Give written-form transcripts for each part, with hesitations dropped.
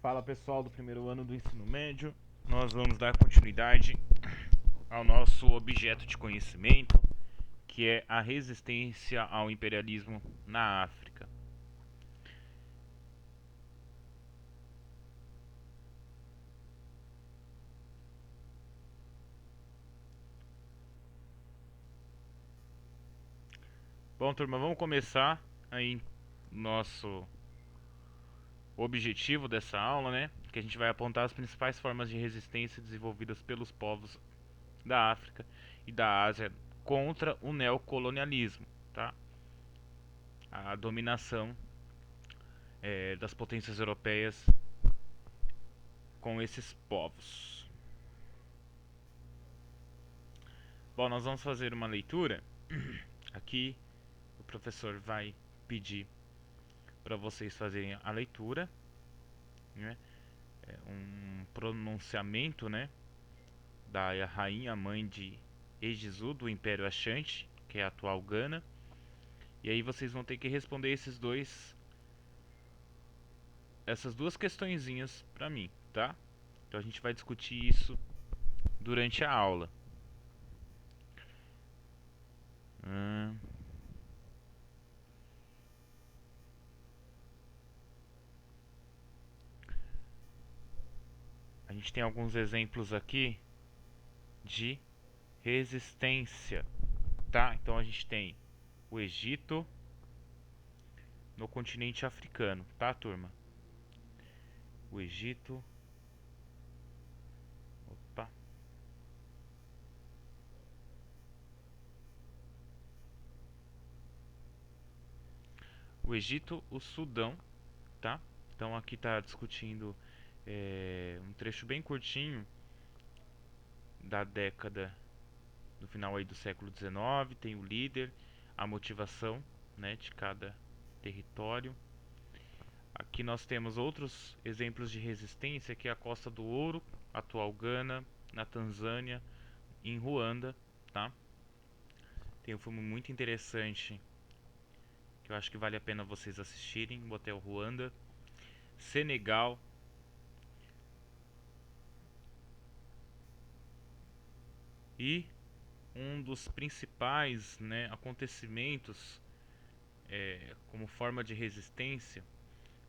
Fala pessoal do primeiro ano do ensino médio, nós vamos dar continuidade ao nosso objeto de conhecimento, que é a resistência ao imperialismo na África. Bom, turma, vamos começar aí nosso objetivo dessa aula, né? Que a gente vai apontar as principais formas de resistência desenvolvidas pelos povos da África e da Ásia contra o neocolonialismo, tá? A dominação das potências europeias com esses povos. Bom, nós vamos fazer uma leitura. Aqui o professor vai pedir para vocês fazerem a leitura, né? Um pronunciamento, né, da rainha mãe de Egizu do Império Axante, que é a atual Gana. E aí vocês vão ter que responder essas duas questõezinhas para mim, tá? Então a gente vai discutir isso durante a aula. A gente tem alguns exemplos aqui de resistência, tá? Então a gente tem o Egito no continente africano, tá, turma? O Egito. Opa. O Egito, o Sudão, tá? Então aqui está discutindo um trecho bem curtinho da década do final aí do século XIX. Tem o líder, a motivação, né, de cada território. Aqui nós temos outros exemplos de resistência, que é a Costa do Ouro, atual Gana, na Tanzânia, em Ruanda, tá? Tem um filme muito interessante que eu acho que vale a pena vocês assistirem, o Hotel Ruanda. Senegal. E um dos principais, né, acontecimentos como forma de resistência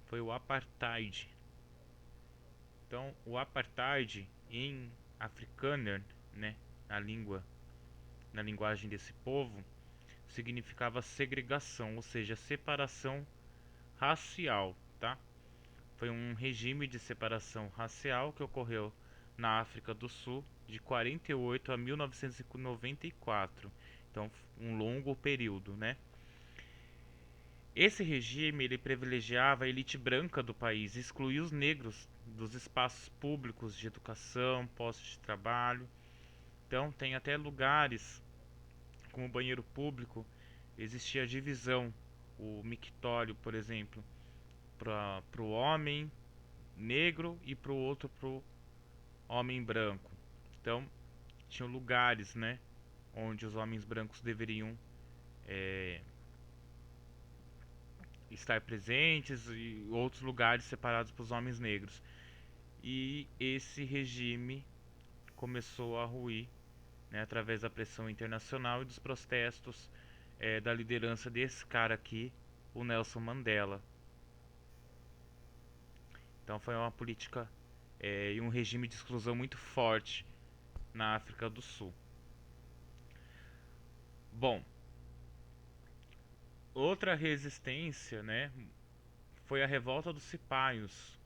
foi o Apartheid. Então, o Apartheid em Afrikaner, né, na linguagem desse povo, significava segregação, ou seja, separação racial, tá? Foi um regime de separação racial que ocorreu na África do Sul de 48 a 1994. Então, um longo período, né? Esse regime ele privilegiava a elite branca do país, excluía os negros dos espaços públicos de educação, postos de trabalho. Então, tem até lugares como o banheiro público, existia divisão, o mictório, por exemplo, para o homem negro e para o outro para o homem branco. Então, tinham lugares, né, onde os homens brancos deveriam estar presentes e outros lugares separados para os homens negros. E esse regime começou a ruir, né, através da pressão internacional e dos protestos da liderança desse cara aqui, o Nelson Mandela. Então foi uma política e um regime de exclusão muito forte na África do Sul. Bom, outra resistência, né, foi a revolta dos cipaios,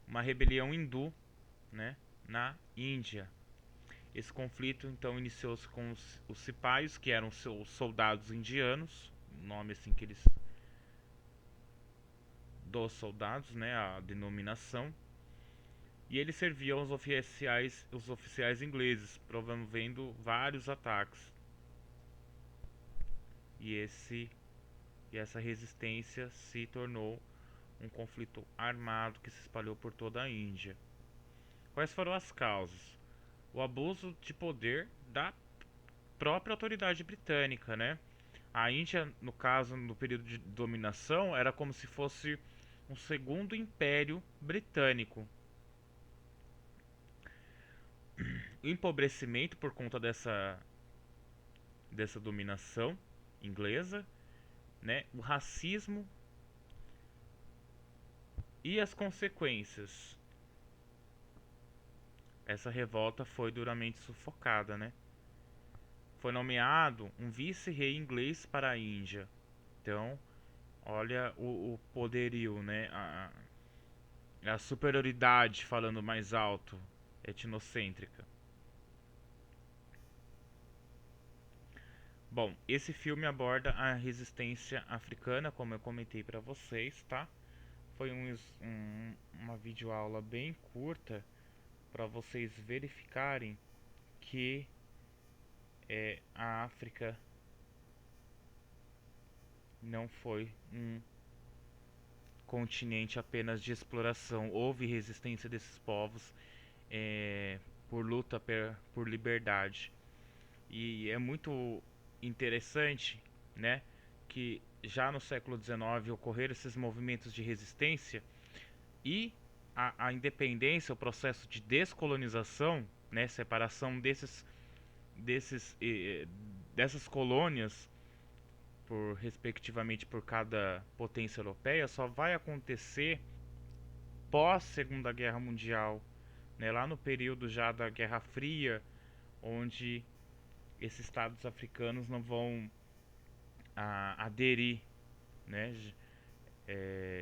uma rebelião hindu, né, na Índia. Esse conflito então iniciou-se com os cipaios, que eram seus soldados indianos, nome assim que eles dos soldados, né, a denominação. E eles serviam os oficiais ingleses, promovendo vários ataques. E essa resistência se tornou um conflito armado que se espalhou por toda a Índia. Quais foram as causas? O abuso de poder da própria autoridade britânica, né? A Índia, no caso, no período de dominação, era como se fosse um segundo império britânico. O empobrecimento por conta dessa dominação inglesa, né? O racismo e as consequências. Essa revolta foi duramente sufocada, né? Foi nomeado um vice-rei inglês para a Índia. Então, olha o poderio, né? A superioridade, falando mais alto, etnocêntrica. Bom, esse filme aborda a resistência africana, como eu comentei para vocês, tá? Foi uma videoaula bem curta para vocês verificarem que a África não foi um continente apenas de exploração. Houve resistência desses povos por luta por liberdade. E é muito interessante, né, que já no século XIX ocorreram esses movimentos de resistência e a independência, o processo de descolonização, né, separação desses, dessas colônias respectivamente por cada potência europeia, só vai acontecer pós Segunda Guerra Mundial, né, lá no período já da Guerra Fria, onde esses estados africanos não vão aderir, né,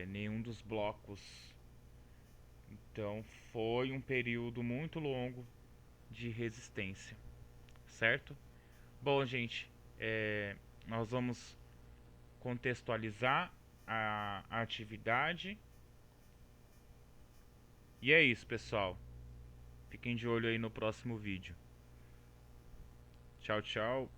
nenhum dos blocos. Então foi um período muito longo de resistência, certo? Bom, gente, nós vamos contextualizar a atividade. E é isso, pessoal. Fiquem de olho aí no próximo vídeo. Tchau, tchau.